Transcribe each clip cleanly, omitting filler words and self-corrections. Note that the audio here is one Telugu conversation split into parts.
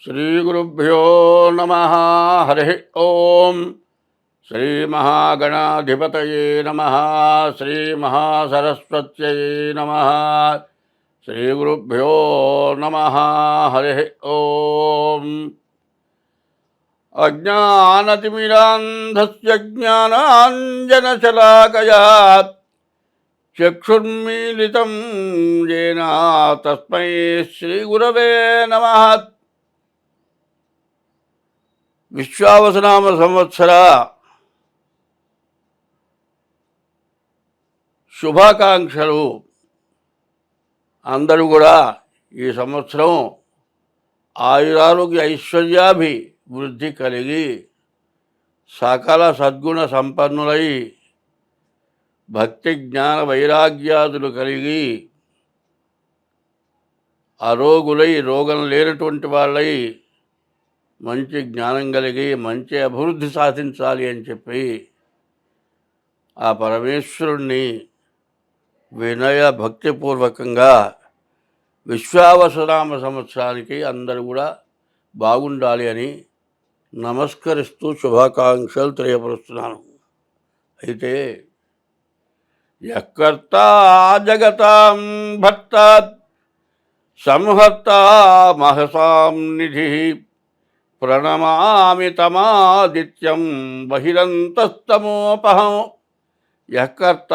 శ్రీగురుభ్యో నమ. హరి ఓం. శ్రీమహాగణాధిపతయే నమ. శ్రీమహాసరస్వత్యై నమ. శ్రీగురుభ్యో నమ. హరి ఓం. అజ్ఞానతిమిరాంధస్య జ్ఞానాంజనశలాకయా చక్షుర్మీలితం येन తస్మై శ్రీగురవే నమః. విశ్వావసనామ సంవత్సర శుభాకాంక్షలు. అందరూ కూడా ఈ సంవత్సరం ఆయురారోగ్య ఐశ్వర్యాభివృద్ధి కలిగి సకల సద్గుణ సంపన్నులై భక్తి జ్ఞాన వైరాగ్యాదులు కలిగి అరోగులై రోగం లేనటువంటి వాళ్ళై మంచి జ్ఞానం కలిగి మంచి అభివృద్ధి సాధించాలి అని చెప్పి ఆ పరమేశ్వరుణ్ణి వినయ భక్తిపూర్వకంగా విశ్వావసనామ సంవత్సరానికి అందరూ కూడా బాగుండాలి అని నమస్కరిస్తూ శుభాకాంక్షలు తెలియపరుస్తున్నాను. అయితే యకర్త జగతాం భర్త సంహర్త మహసాం నిధి ప్రణమామి తమాదిత్యం బహిరంతస్తమోపహం. యకర్త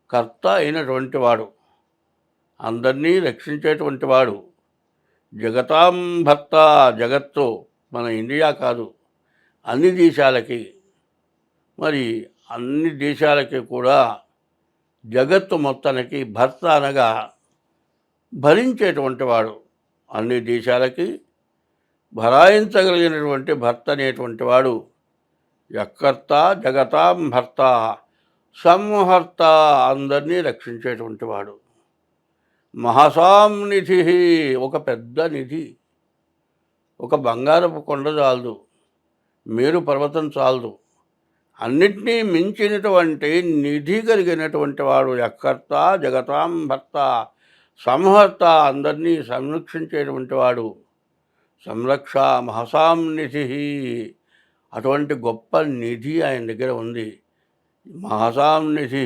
కర్త అయినటువంటి వాడు, అందరినీ రక్షించేటువంటి వాడు. జగతాం భర్త, జగత్తు మన ఇండియా కాదు, అన్ని దేశాలకి, మరి అన్ని దేశాలకి కూడా జగత్తు మొత్తానికి భర్త అనగా భరించేటువంటి వాడు. అన్ని దేశాలకి భరాయించగలిగినటువంటి భర్త అనేటువంటి వాడు. యకర్త జగతాం భర్త సంహర్త, అందరినీ రక్షించేటువంటి వాడు. మహసాం నిధి, ఒక పెద్ద నిధి. ఒక బంగారపు కొండ చాలదు, మేరు పర్వతం చాలదు, అన్నిటినీ మించినటువంటి నిధి కలిగినటువంటి వాడు. యకర్త జగతాం భర్త సంహర్త, అందరినీ సంరక్షించేటువంటి వాడు. సంరక్ష మహసాం నిధి, అటువంటి గొప్ప నిధి ఆయన దగ్గర ఉంది. మహసాం నిధి.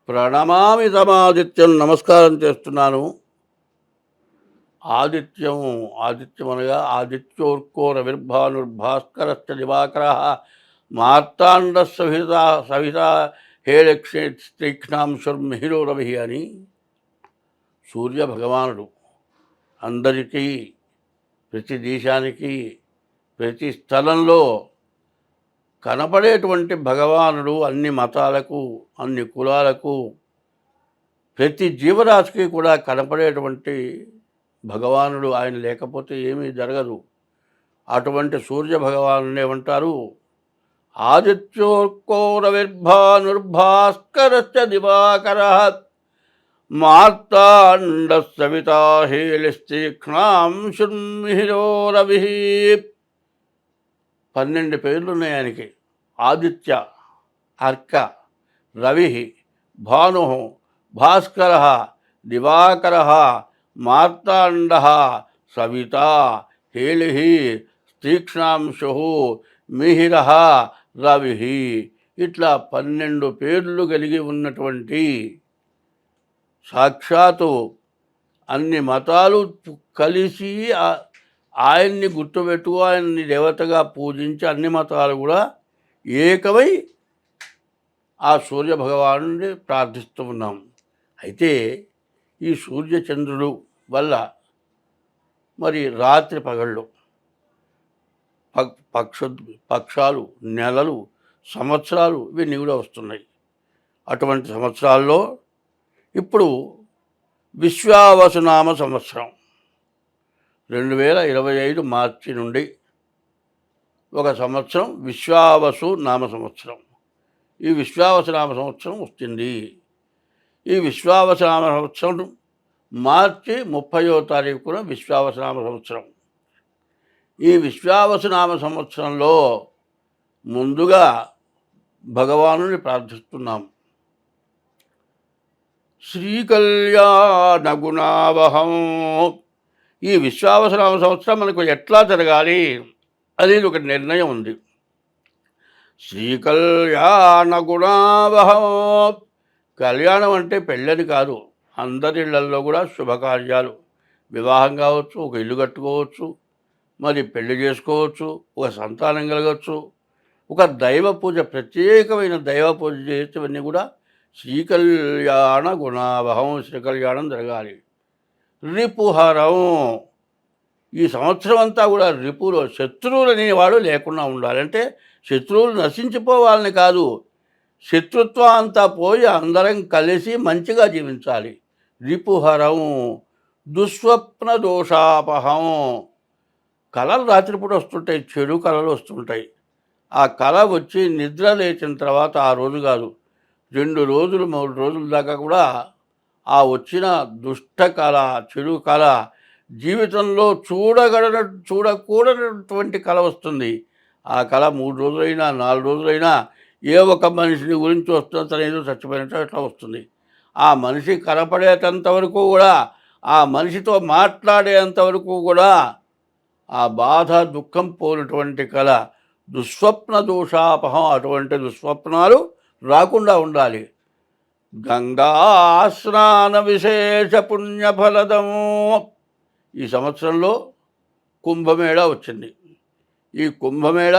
ప్రణమామి తమాదిత్యం, నమస్కారం చేస్తున్నాను. ఆదిత్యం, ఆదిత్యం అనగా ఆదిత్యోర్కోరవిర్భానుర్భాస్కరశ్చ దివాకరః మార్తాండ సవిత హేళక్షేత్రీక్ష్ణాంశుర్మిహిరో రవి అని సూర్య భగవానుడు అందరికీ, ప్రతి దేశానికి, ప్రతి స్థలంలో కనపడేటువంటి భగవానుడు. అన్ని మతాలకు, అన్ని కులాలకు, ప్రతి జీవరాశికి కూడా కనపడేటువంటి భగవానుడు. ఆయన లేకపోతే ఏమీ జరగదు. అటువంటి సూర్య భగవానుడు ఏమంటారు? ఆదిత్యోర్కోరవిర్భానుర్భాస్కరశ్చ దివాకరః మార్తాండ సవితా హేళిస్తీక్ష్ణాంశుర్మిహిరో రవి. 12 పేర్లు ఉన్నాయి ఆయనకి. ఆదిత్య, అర్క, రవి, భాను, భాస్కర, దివాకర, మార్తాండ, సవిత, హేళి, తీక్ష్ణాంశు, మిహిర, రవి. ఇట్లా 12 పేర్లు కలిగి ఉన్నటువంటి సాక్షాత్తు అన్ని మతాలు కలిసి ఆయన్ని గుర్తుపెట్టుకు ఆయన్ని దేవతగా పూజించి అన్ని మతాలు కూడా ఏకమై ఆ సూర్య భగవానుని ప్రార్థిస్తూ ఉన్నాం. అయితే ఈ సూర్యచంద్రుడు వల్ల మరి రాత్రి పగళ్ళు, పక్షాలు, నెలలు, సంవత్సరాలు ఇవన్నీ కూడా వస్తున్నాయి. అటువంటి సంవత్సరాల్లో ఇప్పుడు విశ్వావసునామ సంవత్సరం 2025 మార్చి నుండి ఒక సంవత్సరం విశ్వావసు నామ సంవత్సరం. ఈ విశ్వావసనామ సంవత్సరం వస్తుంది. ఈ విశ్వావసనామ సంవత్సరం మార్చి 30వ తారీఖున విశ్వావసనామ సంవత్సరం. ఈ విశ్వావసనామ సంవత్సరంలో ముందుగా భగవానుని ప్రార్థిస్తున్నాం. శ్రీకళ్యాణగుణావహం ఈ విశ్వావసనామ సంవత్సరం మనకు ఎట్లా జరగాలి అనేది ఒక నిర్ణయం ఉంది. శ్రీకళ్యాణ గుణావహం. కళ్యాణం అంటే పెళ్ళని కాదు, అందరి ఇళ్లల్లో కూడా శుభకార్యాలు, వివాహం కావచ్చు, ఒక ఇల్లు కట్టుకోవచ్చు, మరి పెళ్లి చేసుకోవచ్చు, ఒక సంతానం కలగవచ్చు, ఒక దైవ పూజ, ప్రత్యేకమైన దైవ పూజ చేసేవన్నీ కూడా శ్రీకళ్యాణ గుణావహం. శ్రీకళ్యాణం జరగాలి. రిపుహరం. ఈ సంవత్సరం అంతా కూడా రిపులు, శత్రువులు అనేవాడు లేకుండా ఉండాలి. అంటే శత్రువులు నశించిపోవాలని కాదు, శత్రుత్వం అంతా పోయి అందరం కలిసి మంచిగా జీవించాలి. రిపుహరం. దుస్వప్న దోషాపహం. కళలు రాత్రిపూట వస్తుంటాయి, చెడు కళలు వస్తుంటాయి. ఆ కళ వచ్చి నిద్ర లేచిన తర్వాత ఆ రోజు కాదు, 2 రోజులు 3 రోజుల దాకా కూడా ఆ వచ్చిన దుష్ట కళ, చెడు కళ జీవితంలో చూడకూడనటువంటి కళ వస్తుంది. ఆ కళ 3 రోజులైనా 4 రోజులైనా ఏ ఒక మనిషిని గురించి వస్తుందో, తను ఏదో చచ్చిపోయినట్టు అట్లా వస్తుంది. ఆ మనిషి కనపడేటంత వరకు కూడా, ఆ మనిషితో మాట్లాడేంత వరకు కూడా ఆ బాధ దుఃఖం పోయినటువంటి కళ దుస్వప్న దోషాపహం. అటువంటి దుస్వప్నాలు రాకుండా ఉండాలి. గంగా స్నాన విశేష పుణ్యఫలదము. ఈ సంవత్సరంలో కుంభమేళ వచ్చింది. ఈ కుంభమేళ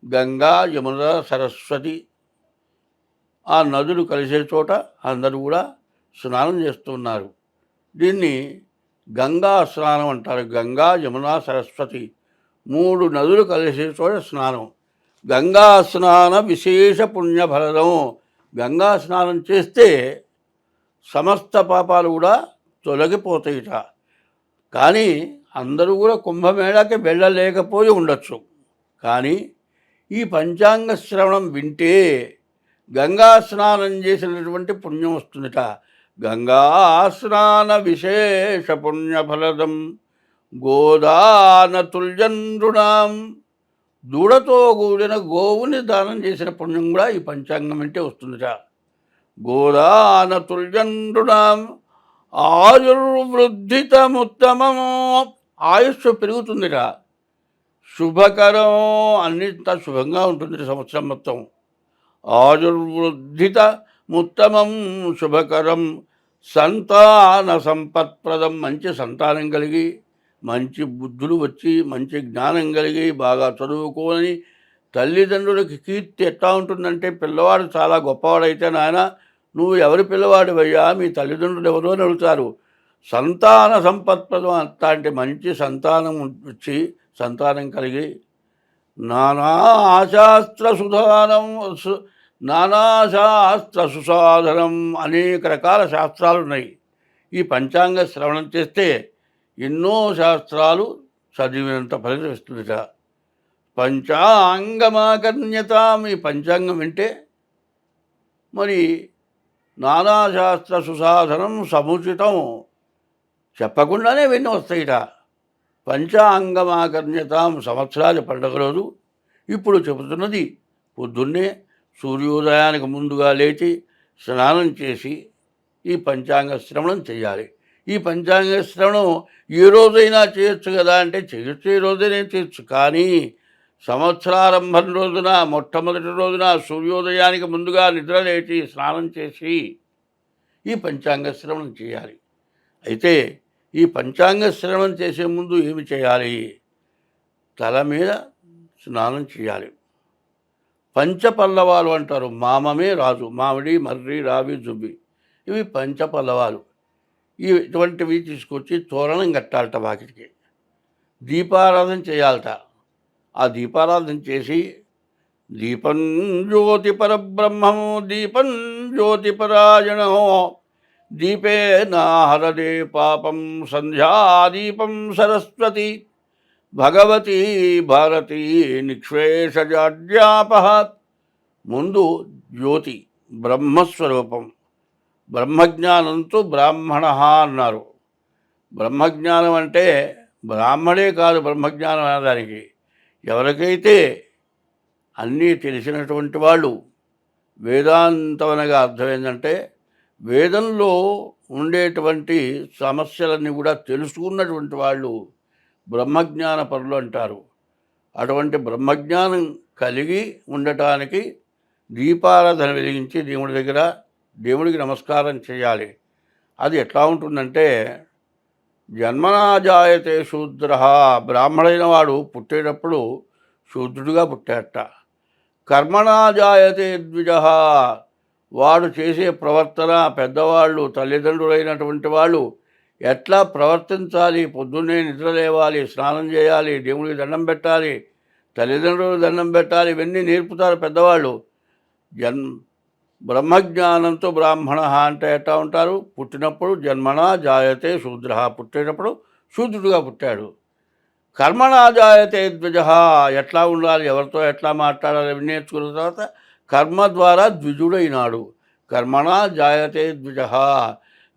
గంగా, యమున, సరస్వతి ఆ నదులు కలిసే చోట అందరూ కూడా స్నానం చేస్తున్నారు. దీన్ని గంగా స్నానం అంటారు. గంగా, యమున, సరస్వతి 3 నదులు కలిసే చోట స్నానం. గంగా స్నాన విశేష పుణ్యఫలదం. గంగా స్నానం చేస్తే సమస్త పాపాలు కూడా తొలగిపోతాయిట. కానీ అందరూ కూడా కుంభమేళాకి వెళ్ళలేకపోయి ఉండొచ్చు. కానీ ఈ పంచాంగ శ్రవణం వింటే గంగా స్నానం చేసినటువంటి పుణ్యం వస్తుందిట. గంగా స్నాన విశేష పుణ్యఫలదం గోదాన తుల్యంద్రుణాం. దూడతో కూడిన గోవుని దానం చేసిన పుణ్యం కూడా ఈ పంచాంగం అంటే వస్తుందిట. గోదాన తుల్యంద్రుణాం ఆయుర్వృద్ధితముత్తమము. ఆయుష్ పెరుగుతుందిట. శుభకరం. అన్నింత శుభంగా ఉంటుంది సంవత్సరం మొత్తం. ఆయుర్వృద్ధితముత్తమం శుభకరం సంతాన సంపత్ప్రదం. మంచి సంతానం కలిగి, మంచి బుద్ధులు వచ్చి, మంచి జ్ఞానం కలిగి, బాగా చదువుకొని తల్లిదండ్రులకి కీర్తి ఎట్లా ఉంటుందంటే, పిల్లవాడు చాలా గొప్పవాడైతే, నాయన నువ్వు ఎవరి పిల్లవాడివయ్యా, మీ తల్లిదండ్రులు ఎవరో అని అడుగుతారు. సంతాన సంపత్ప్రదం అంతా అంటే మంచి సంతానం వచ్చి, సంతానం కలిగి నానాశాస్త్ర సుసాధనం. అనేక రకాల శాస్త్రాలు ఉన్నాయి. ఈ పంచాంగ శ్రవణం చేస్తే ఎన్నో శాస్త్రాలు చదివినంత ఫలితం ఇస్తుందిట. పంచాంగమాకర్ణ్యతాం. ఈ పంచాంగం వింటే మరి నానాశాస్త్ర సుసాధనం సముచితం, చెప్పకుండానే విన్ని వస్తాయిట. పంచాంగమాకర్ణ్యతాం. సంవత్సరాల పండుగ రోజు ఇప్పుడు చెబుతున్నది పొద్దున్నే సూర్యోదయానికి ముందుగా లేచి స్నానం చేసి ఈ పంచాంగ శ్రవణం చేయాలి. ఈ పంచాంగ శ్రవణం ఏ రోజైనా చేయొచ్చు కదా అంటే చేయొచ్చు, ఏ రోజైనా చేయొచ్చు. కానీ సంవత్సరారంభం రోజున, మొట్టమొదటి రోజున సూర్యోదయానికి ముందుగా నిద్ర లేచి స్నానం చేసి ఈ పంచాంగ శ్రవణం చేయాలి. అయితే ఈ పంచాంగ శ్రవణం చేసే ముందు ఏమి చేయాలి? తల మీద స్నానం చేయాలి. పంచపల్లవాలు అంటారు. మామమే రాజు, మామిడి, మర్రి, రావి, జుబ్బి, ఇవి పంచపల్లవాలు. ఇటువంటివి తీసుకొచ్చి తోరణం కట్టాలట వాకిటికి. దీపారాధన చేయాలట. ఆ దీపారాధన చేసి దీపం జ్యోతి పరబ్రహ్మము దీపం జ్యోతి పరాయణో దీపేన హరదే పాపం సంధ్యాదీపం సరస్వతి భగవతి భారతి నిక్షేషజాడ్యాపహ. ముందు జ్యోతి, బ్రహ్మస్వరూపం. బ్రహ్మజ్ఞానంతో బ్రాహ్మణ అన్నారు. బ్రహ్మజ్ఞానం అంటే బ్రాహ్మడే కాదు, బ్రహ్మజ్ఞానం అనడానికి ఎవరికైతే అన్నీ తెలిసినటువంటి వాళ్ళు. వేదాంతం అనగా అర్థం ఏంటంటే వేదంలో ఉండేటువంటి సమస్యలన్నీ కూడా తెలుసుకున్నటువంటి వాళ్ళు బ్రహ్మజ్ఞాన పరులు అంటారు. అటువంటి బ్రహ్మజ్ఞానం కలిగి ఉండటానికి దీపారాధన వెలిగించి దేవుడి దగ్గర దేవుడికి నమస్కారం చేయాలి. అది ఎట్లా ఉంటుందంటే, జన్మనా జాయతే శూద్ర, బ్రాహ్మణైన వాడు పుట్టేటప్పుడు శూద్రుడిగా పుట్టాట. కర్మణా జాయతే ద్విజ, వాడు చేసే ప్రవర్తన పెద్దవాళ్ళు తల్లిదండ్రులైనటువంటి వాళ్ళు ఎట్లా ప్రవర్తించాలి, పొద్దున్నే నిద్ర లేవాలి, స్నానం చేయాలి, దేవుడికి దండం పెట్టాలి, తల్లిదండ్రులకు దండం పెట్టాలి, ఇవన్నీ నేర్పుతారు పెద్దవాళ్ళు. బ్రహ్మజ్ఞానంతో బ్రాహ్మణ అంటే ఎట్లా ఉంటారు? పుట్టినప్పుడు జన్మనా జాయతే శూద్ర, పుట్టేటప్పుడు శూద్రుడిగా పుట్టాడు. కర్మణా జాయతే ద్విజ, ఎట్లా ఉండాలి, ఎవరితో ఎట్లా మాట్లాడాలి అవి నేర్చుకున్న తర్వాత కర్మ ద్వారా ద్విజుడైనాడు. కర్మణా జాయతే ద్విజ,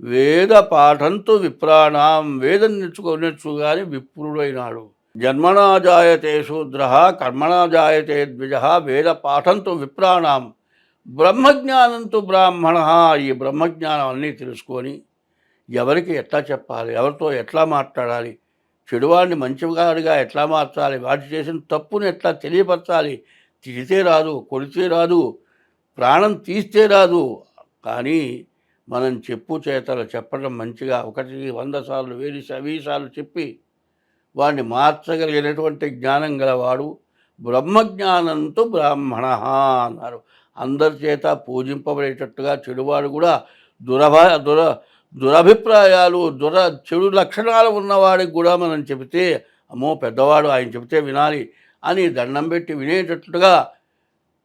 వేద పాఠంతో విప్రాణం, వేదం నేర్చుకోగానే విప్రుడైనాడు. జన్మనా జాయతే శూద్ర, కర్మణా జాయతే ద్విజ, వేద పాఠంతో విప్రాణం, బ్రహ్మజ్ఞానంతో బ్రాహ్మణ, ఈ బ్రహ్మజ్ఞానం అన్నీ తెలుసుకొని ఎవరికి ఎట్లా చెప్పాలి, ఎవరితో ఎట్లా మాట్లాడాలి, చెడువాడిని మంచివాడిగా ఎట్లా మార్చాలి, వాడు చేసిన తప్పుని ఎట్లా తెలియపరచాలి. తిడితే రాదు, కొడితే రాదు, ప్రాణం తీస్తే రాదు, కానీ మనం చెప్పు చేతలు చెప్పడం మంచిగా 100 సార్లు 1000 సార్లు చెప్పి వాడిని మార్చగలిగినటువంటి జ్ఞానం గలవాడు బ్రహ్మజ్ఞానంతో బ్రాహ్మణ అన్నారు. అందరి చేత పూజింపబడేటట్టుగా చెడువాడు కూడా దురభిప్రాయాలు చెడు లక్షణాలు ఉన్నవాడికి కూడా మనం చెబితే, అమ్మో పెద్దవాడు ఆయన చెబితే వినాలి అని దండం పెట్టి వినేటట్టుగా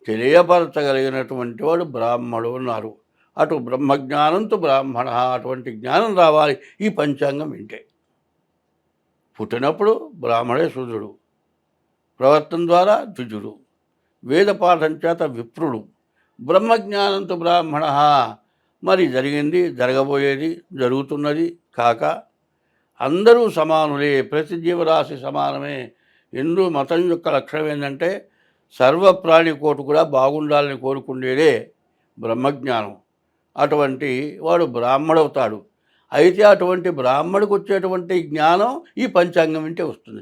తెలియపరచగలిగినటువంటి వాడు బ్రాహ్మడు అన్నారు. అటు బ్రహ్మజ్ఞానంతో బ్రాహ్మణ, అటువంటి జ్ఞానం రావాలి ఈ పంచాంగం వింటే. పుట్టినప్పుడు బ్రాహ్మడే శూద్రుడు, ప్రవర్తన ద్వారా ద్విజుడు, వేదపాఠం చేత విప్రుడు, బ్రహ్మజ్ఞానంతో బ్రాహ్మణ. మరి జరిగింది, జరగబోయేది, జరుగుతున్నది కాక అందరూ సమానులే, ప్రతి జీవరాశి సమానమే. హిందూ మతం యొక్క లక్షణం ఏంటంటే సర్వప్రాణికోటి కూడా బాగుండాలని కోరుకునేదే బ్రహ్మజ్ఞానం. అటువంటి వాడు బ్రాహ్మడవుతాడు. అయితే అటువంటి బ్రాహ్మడికి వచ్చేటువంటి జ్ఞానం ఈ పంచాంగం వింటే వస్తుంది.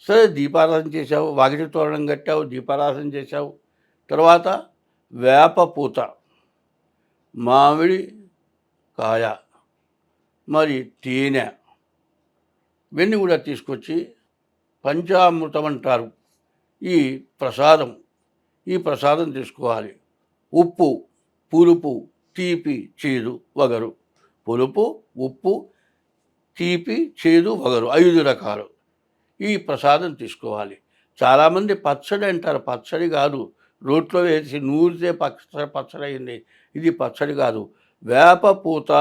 సరే, దీపారాధన చేశావు, వాకిటి తోరణం కట్టావు, దీపారాధన చేశావు, తర్వాత వేప పూత, మామిడి కాయ, మరి తేనె, ఇవన్నీ కూడా తీసుకొచ్చి పంచామృతం అంటారు ఈ ప్రసాదం. ఈ ప్రసాదం తీసుకోవాలి. ఉప్పు, పులుపు, తీపి, చేదు, వగరు. పులుపు, ఉప్పు, తీపి, చేదు, వగరు 5 రకాలు ఈ ప్రసాదం తీసుకోవాలి. చాలామంది పచ్చడి అంటారు. పచ్చడి కాదు, రోట్లో వేసి నూరితే పచ్చడి అయింది. ఇది పచ్చడి కాదు. వేప పూత,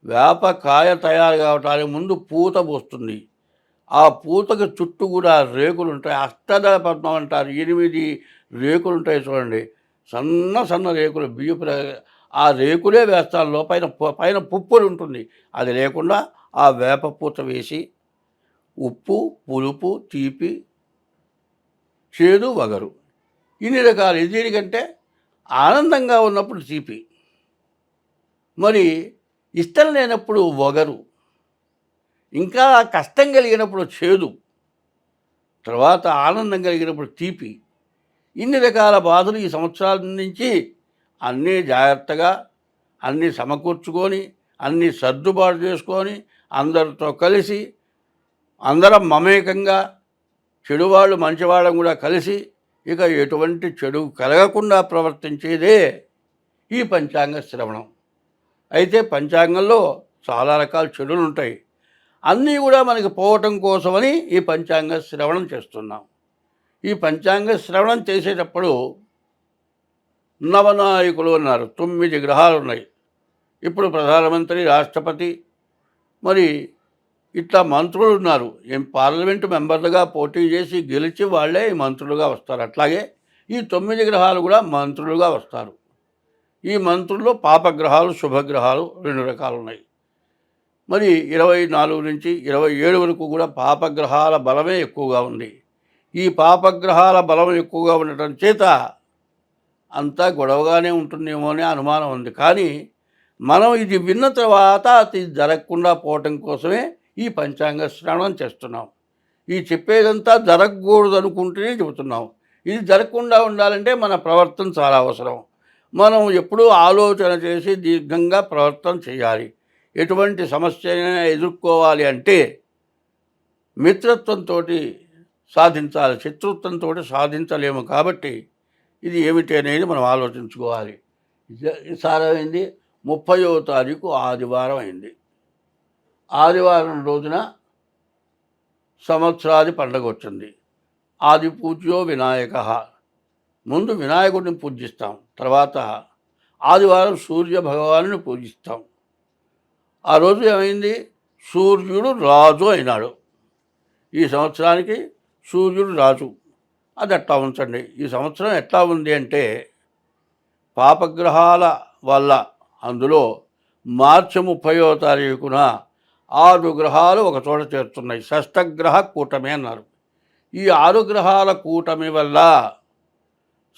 వేపకాయ తయారు కావటానికి ముందు పూత పోస్తుంది. ఆ పూతకు చుట్టూ కూడా రేకులు ఉంటాయి. అష్టదళ పద్మం అంటారు. 8 రేకులు ఉంటాయి చూడండి, సన్న సన్న రేకులు, బియ్యపు ఆ రేకులే వేస్తాను. పైన పుప్పొడి ఉంటుంది, అది లేకుండా ఆ వేప పూత వేసి ఉప్పు, పులుపు, తీపి, చేదు, వగరు ఇన్ని రకాలు. దీనికంటే ఆనందంగా ఉన్నప్పుడు తీపి, మరి ఇష్టం లేనప్పుడు వగరు, ఇంకా కష్టం కలిగినప్పుడు చేదు, తర్వాత ఆనందం కలిగినప్పుడు తీపి. ఇన్ని రకాల బాధలు ఈ సంవత్సరాల నుంచి అన్నీ జాగ్రత్తగా అన్నీ సమకూర్చుకొని అన్నీ సర్దుబాటు చేసుకొని అందరితో కలిసి అందరం మమేకంగా చెడువాళ్ళు మంచివాళ్ళం కూడా కలిసి ఇక ఎటువంటి చెడు కలగకుండా ప్రవర్తించేదే ఈ పంచాంగ శ్రవణం. అయితే పంచాంగంలో చాలా రకాల చెడులు ఉంటాయి. అన్నీ కూడా మనకి పోవటం కోసమని ఈ పంచాంగ శ్రవణం చేస్తున్నాం. ఈ పంచాంగ శ్రవణం చేసేటప్పుడు నవనాయకులు అన్నారు. 9 గ్రహాలు ఉన్నాయి. ఇప్పుడు ప్రధానమంత్రి, రాష్ట్రపతి, మరి ఇట్లా మంత్రులు ఉన్నారు. పార్లమెంటు మెంబర్లుగా పోటీ చేసి గెలిచి వాళ్ళే మంత్రులుగా వస్తారు. అట్లాగే ఈ 9 గ్రహాలు కూడా మంత్రులుగా వస్తారు. ఈ మంత్రుల్లో పాపగ్రహాలు, శుభగ్రహాలు 2 రకాలు ఉన్నాయి. మరి 24 నుంచి 27 వరకు కూడా పాపగ్రహాల బలమే ఎక్కువగా ఉంది. ఈ పాపగ్రహాల బలం ఎక్కువగా ఉండటం చేత అంతా గొడవగానే ఉంటుందేమో అనే అనుమానం ఉంది. కానీ మనం ఇది విన్న తర్వాత అది జరగకుండా పోవటం కోసమే ఈ పంచాంగ శ్రవణం చేస్తున్నాం. ఈ చెప్పేదంతా జరగకూడదు అనుకుంటూనే చెబుతున్నాం. ఇది జరగకుండా ఉండాలంటే మన ప్రవర్తన చాలా అవసరం. మనం ఎప్పుడూ ఆలోచన చేసి దీర్ఘంగా ప్రవర్తన చేయాలి. ఎటువంటి సమస్యనైనా ఎదుర్కోవాలి అంటే మిత్రత్వంతో సాధించాలి, శత్రుత్వంతో సాధించలేము. కాబట్టి ఇది ఏమిటి అనేది మనం ఆలోచించుకోవాలి. సారమైంది 30వ తారీఖు ఆదివారం అయింది. ఆదివారం రోజున సంవత్సరాది పండగ వచ్చింది. ఆది పూజ్యో వినాయక. ముందు వినాయకుడిని పూజిస్తాం, తర్వాత ఆదివారం సూర్య భగవాను పూజిస్తాం. ఆ రోజు ఏమైంది? సూర్యుడు రాజు అయినాడు. ఈ సంవత్సరానికి సూర్యుడు రాజు. అది ఎట్లా ఉంచండి. ఈ సంవత్సరం ఎట్లా ఉంది అంటే పాపగ్రహాల వల్ల అందులో మార్చి 30వ తారీఖున 6 గ్రహాలు ఒక చోట చేరుతున్నాయి. షష్టగ్రహ కూటమి అన్నారు. ఈ 6 గ్రహాల కూటమి వల్ల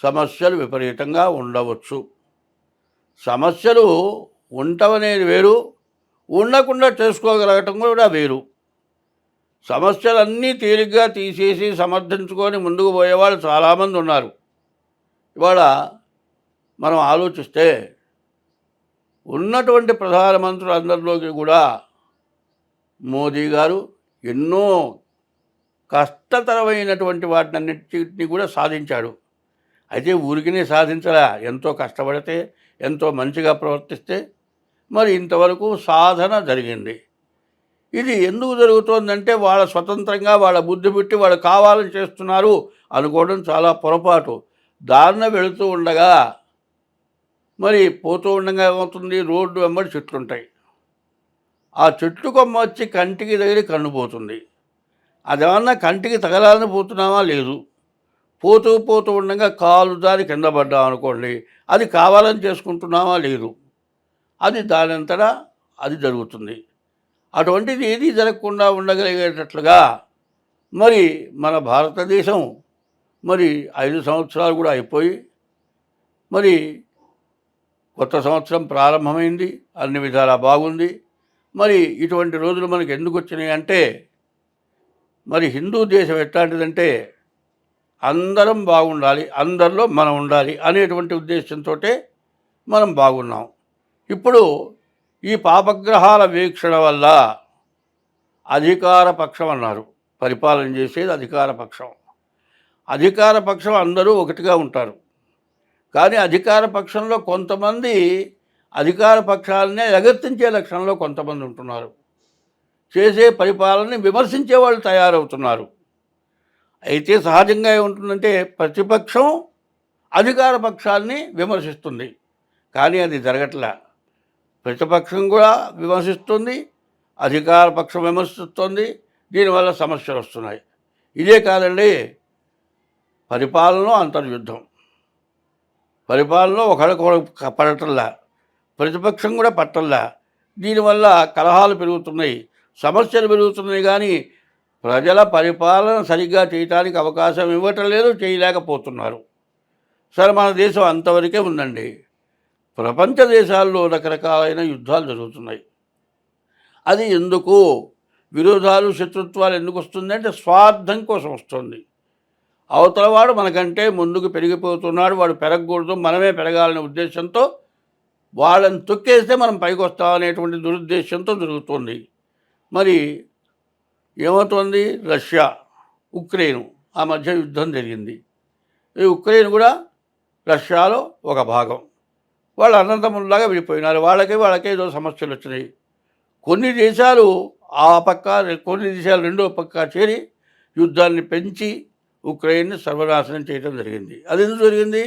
సమస్యలు విపరీతంగా ఉండవచ్చు. సమస్యలు ఉండవనేది వేరు, ఉండకుండా చేసుకోగలగటం కూడా వేరు. సమస్యలన్నీ తేలిగ్గా తీసేసి సమర్థించుకొని ముందుకు పోయేవాళ్ళు చాలామంది ఉన్నారు. ఇవాళ మనం ఆలోచిస్తే ఉన్నటువంటి ప్రధానమంత్రులందరిలోకి కూడా మోదీ గారు ఎన్నో కష్టతరమైనటువంటి వాటినన్నిటిని కూడా సాధించాడు. అయితే ఊరికినే సాధించరా, ఎంతో కష్టపడితే, ఎంతో మంచిగా ప్రవర్తిస్తే మరి ఇంతవరకు సాధన జరిగింది. ఇది ఎందుకు జరుగుతోందంటే వాళ్ళ స్వతంత్రంగా వాళ్ళ బుద్ధి పెట్టి వాళ్ళు కావాలని చేస్తున్నారు అనుకోవడం చాలా పొరపాటు. దారిన వెళుతూ ఉండగా మరి పోతూ ఉండగా ఏమవుతుంది? రోడ్డు వెంబడి చెట్లుంటాయి. ఆ చెట్లు కొమ్మ వచ్చి కంటికి తగిలి కన్ను పోతుంది. అదేమన్నా కంటికి తగలాలని పోతున్నామా? లేదు. పోతూ పోతూ ఉండగా కాలు జారి కింద పడ్డాం అనుకోండి, అది కావాలని చేసుకుంటున్నామా? లేదు. అది దానంతటా అది జరుగుతుంది. అటువంటిది ఏది జరగకుండా ఉండగలిగేటట్లుగా మరి మన భారతదేశం మరి 5 సంవత్సరాలు కూడా అయిపోయి మరి కొత్త సంవత్సరం ప్రారంభమైంది. అన్ని విధాలా బాగుంది. మరి ఇటువంటి రోజులు మనకు ఎందుకు వచ్చినాయి అంటే మరి హిందూ దేశం ఎట్లాంటిదంటే అందరం బాగుండాలి, అందరిలో మనం ఉండాలి అనేటువంటి ఉద్దేశంతో మనం బాగున్నాం. ఇప్పుడు ఈ పాపగ్రహాల వీక్షణ వల్ల అధికార పక్షం అన్నారు. పరిపాలన చేసేది అధికార పక్షం. అధికార పక్షం అందరూ ఒకటిగా ఉంటారు. కానీ అధికార పక్షంలో కొంతమంది అధికార పక్షాలనే ఎగర్తించే లక్షణంలో కొంతమంది ఉంటున్నారు. చేసే పరిపాలనని విమర్శించే వాళ్ళు తయారవుతున్నారు. అయితే సహజంగా ఏముంటుందంటే ప్రతిపక్షం అధికార పక్షాన్ని విమర్శిస్తుంది, కానీ అది జరగట్లే. ప్రతిపక్షం కూడా విమర్శిస్తుంది, అధికార పక్షం విమర్శిస్తుంది. దీనివల్ల సమస్యలు వస్తున్నాయి. ఇదే కాదండి, పరిపాలనలో అంతర్యుద్ధం. పరిపాలనలో ఒకరికొకరు పడటంలా, ప్రతిపక్షం కూడా పట్టల్లా. దీనివల్ల కలహాలు పెరుగుతున్నాయి, సమస్యలు పెరుగుతున్నాయి. కానీ ప్రజల పరిపాలన సరిగ్గా చేయడానికి అవకాశం ఇవ్వటం లేదు, చేయలేకపోతున్నారు. సరే, మన దేశం అంతవరకే ఉందండి. ప్రపంచ దేశాల్లో రకరకాలైన యుద్ధాలు జరుగుతున్నాయి. అది ఎందుకు? విరోధాలు, శత్రుత్వాలు ఎందుకు వస్తుందంటే స్వార్థం కోసం వస్తుంది. అవతలవాడు మనకంటే ముందుకు పెరిగిపోతున్నాడు, వాడు పెరగకూడదు, మనమే పెరగాలనే ఉద్దేశంతో వాళ్ళని తొక్కేస్తే మనం పైకి వస్తామనేటువంటి దురుద్దేశంతో జరుగుతుంది. మరి ఏమవుతుంది? రష్యా, ఉక్రెయిన్ ఆ మధ్య యుద్ధం జరిగింది. ఈ ఉక్రెయిన్ కూడా రష్యాలో ఒక భాగం. వాళ్ళు అన్నదమ్ముల్లాగా విడిపోయినారు. వాళ్ళకే ఏదో సమస్యలు వచ్చినాయి. కొన్ని దేశాలు ఆ పక్క, కొన్ని దేశాలు రెండో పక్క చేరి యుద్ధాన్ని పెంచి ఉక్రెయిన్ని సర్వనాశనం చేయడం జరిగింది. అది ఎందుకు జరిగింది?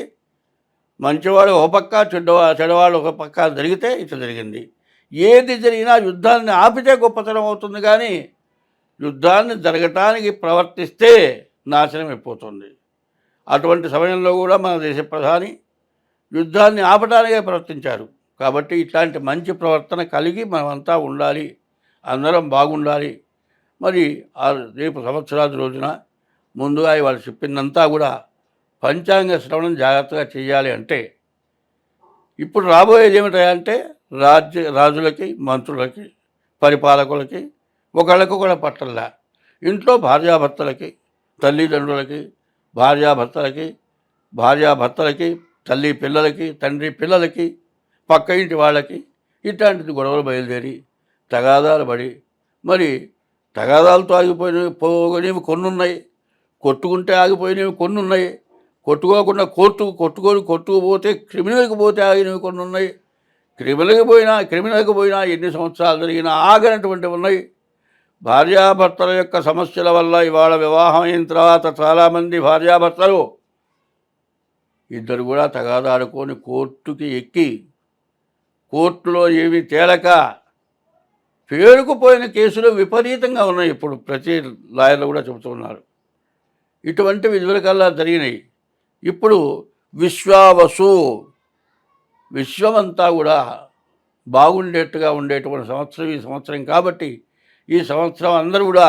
మంచివాడు ఒక పక్క, చెడ్డవాడు ఒక పక్క జరిగితే ఇట్లా జరిగింది. ఏది జరిగినా యుద్ధాన్ని ఆపితే గొప్పతనం అవుతుంది, కానీ యుద్ధాన్ని జరగటానికి ప్రవర్తిస్తే నాశనం అయిపోతుంది. అటువంటి సమయంలో కూడా మన దేశ ప్రధాని యుద్ధాన్ని ఆపడానికే ప్రవర్తించారు. కాబట్టి ఇట్లాంటి మంచి ప్రవర్తన కలిగి మనమంతా ఉండాలి, అందరం బాగుండాలి. మరి రేపు సంవత్సరాది రోజున ముందుగా వాళ్ళు చెప్పిందంతా కూడా పంచాంగ శ్రవణం జాగ్రత్తగా చేయాలి. అంటే ఇప్పుడు రాబోయేది ఏమిటంటే రాజులకి, మంత్రులకి, పరిపాలకులకి ఒకళ్ళకొకళ్ళ పట్టల్లా. ఇంట్లో భార్యాభర్తలకి, తల్లిదండ్రులకి, భార్యాభర్తలకి, భార్యాభర్తలకి, తల్లి పిల్లలకి, తండ్రి పిల్లలకి, పక్క ఇంటి వాళ్ళకి ఇట్లాంటిది గొడవలు బయలుదేరి తగాదాలు పడి, మరి తగాదాలతో ఆగిపోయినవి పోగొనేవి కొన్ని ఉన్నాయి, కొట్టుకుంటే ఆగిపోయినవి కొన్ని ఉన్నాయి, కొట్టుకోకుండా కొట్టుకుపోతే క్రిమినల్కి పోతే ఆగినవి కొన్ని ఉన్నాయి, క్రిమినల్కి పోయినా ఎన్ని సంవత్సరాలు జరిగినా ఆగనటువంటివి ఉన్నాయి. భార్యాభర్తల యొక్క సమస్యల వల్ల ఇవాళ వివాహం అయిన తర్వాత చాలామంది భార్యాభర్తలు ఇద్దరు కూడా తగాదాడుకొని కోర్టుకి ఎక్కి కోర్టులో ఏమీ తేలక పేరుకుపోయిన కేసులు విపరీతంగా ఉన్నాయి. ఇప్పుడు ప్రతి లాయర్లు కూడా చెబుతున్నారు. ఇటువంటివి ఇదివరకల్లా జరిగినాయి. ఇప్పుడు విశ్వావసు, విశ్వమంతా కూడా బాగుండేట్టుగా ఉండేటువంటి సంవత్సరం ఈ సంవత్సరం కాబట్టి ఈ సంవత్సరం అందరూ కూడా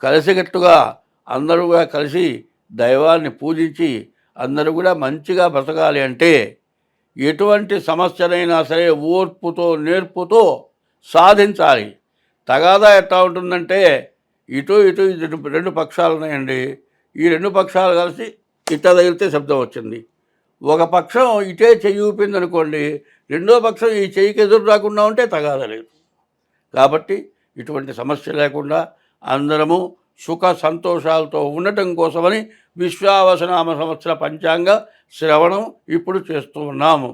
కలిసికట్టుగా అందరూ కూడా కలిసి దైవాన్ని పూజించి అందరూ కూడా మంచిగా బ్రతకాలి అంటే ఎటువంటి సమస్యనైనా సరే ఓర్పుతో నేర్పుతో సాధించాలి. తగాదా ఎట్లా ఉంటుందంటే ఇటు రెండు పక్షాలు ఉన్నాయండి. ఈ రెండు పక్షాలు కలిసి ఇట్లా తగిలితే శబ్దం వచ్చింది. ఒక పక్షం ఇటే చెయ్యి ఊపింది అనుకోండి, రెండో పక్షం ఈ చెయ్యికి ఎదురు రాకుండా ఉంటే తగాదా లేదు. కాబట్టి ఇటువంటి సమస్య లేకుండా అందరము సుఖ సంతోషాలతో ఉండటం కోసమని విశ్వావసనామ సంవత్సర పంచాంగ శ్రవణం ఇప్పుడు చేస్తూ ఉన్నాము.